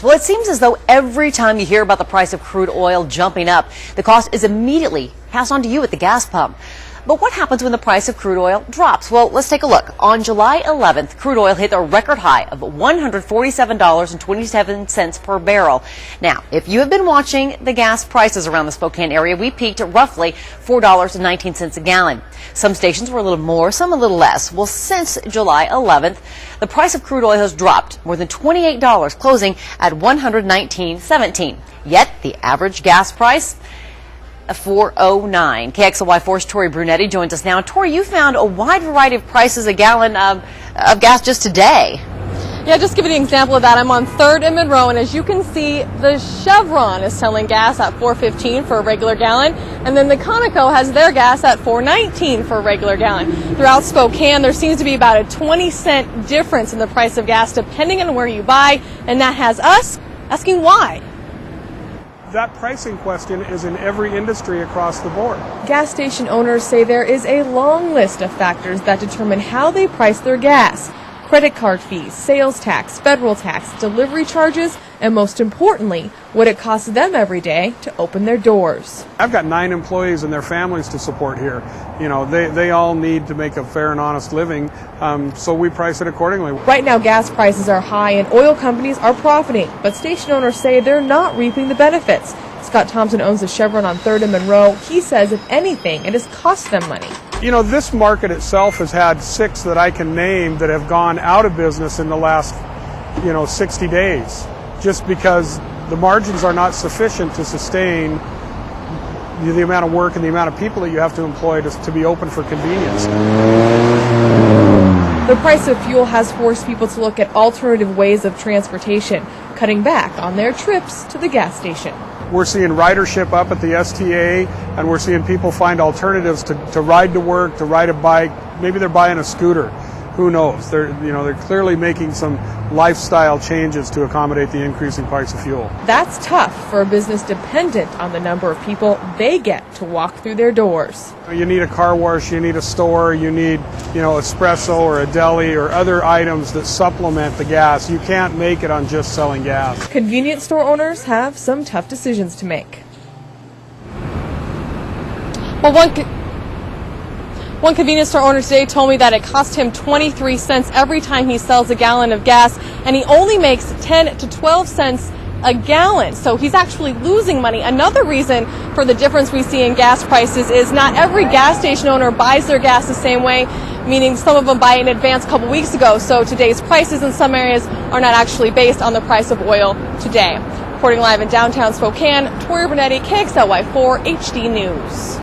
Well, it seems as though every time you hear about the price of crude oil jumping up, the cost is immediately passed on to you at the gas pump. But what happens when the price of crude oil drops? Well, let's take a look. On July 11th, crude oil hit a record high of $147.27 per barrel. Now, if you have been watching the gas prices around the Spokane area, we peaked at roughly $4.19 a gallon. Some stations were a little more, some a little less. Well, since July 11th, the price of crude oil has dropped more than $28, closing at $119.17. Yet, the average gas price, $4.09. KXLY4's Tori Brunetti joins us now. Tori, you found a wide variety of prices a gallon of gas just today. Yeah, just give you an example of that. I'm on 3rd and Monroe, and as you can see, the Chevron is selling gas at $4.15 for a regular gallon, and then the Conoco has their gas at $4.19 for a regular gallon. Throughout Spokane, there seems to be about a 20-cent difference in the price of gas depending on where you buy, and that has us asking why. That pricing question is in every industry across the board. Gas station owners say there is a long list of factors that determine how they price their gas. Credit card fees, sales tax, federal tax, delivery charges, and most importantly, what it costs them every day to open their doors. I've got 9 employees and their families to support here. You know, they all need to make a fair and honest living, so we price it accordingly. Right now, gas prices are high and oil companies are profiting, but station owners say they're not reaping the benefits. Scott Thompson owns a Chevron on 3rd and Monroe. He says, if anything, it has cost them money. You know, this market itself has had 6 that I can name that have gone out of business in the last, 60 days, just because the margins are not sufficient to sustain the amount of work and the amount of people that you have to employ to be open for convenience. The price of fuel has forced people to look at alternative ways of transportation, cutting back on their trips to the gas station. We're seeing ridership up at the STA, and we're seeing people find alternatives to ride to work, to ride a bike. Maybe they're buying a scooter. Who knows? They're clearly making some lifestyle changes to accommodate the increasing price of fuel. That's tough for a business dependent on the number of people they get to walk through their doors. You need a car wash, you need a store, you need, espresso or a deli or other items that supplement the gas. You can't make it on just selling gas. Convenience store owners have some tough decisions to make. Well, one convenience store owner today told me that it cost him 23 cents every time he sells a gallon of gas, and he only makes 10 to 12 cents a gallon. So he's actually losing money. Another reason for the difference we see in gas prices is not every gas station owner buys their gas the same way, meaning some of them buy in advance a couple weeks ago. So today's prices in some areas are not actually based on the price of oil today. Reporting live in downtown Spokane, Tori Brunetti, KXLY4 HD News.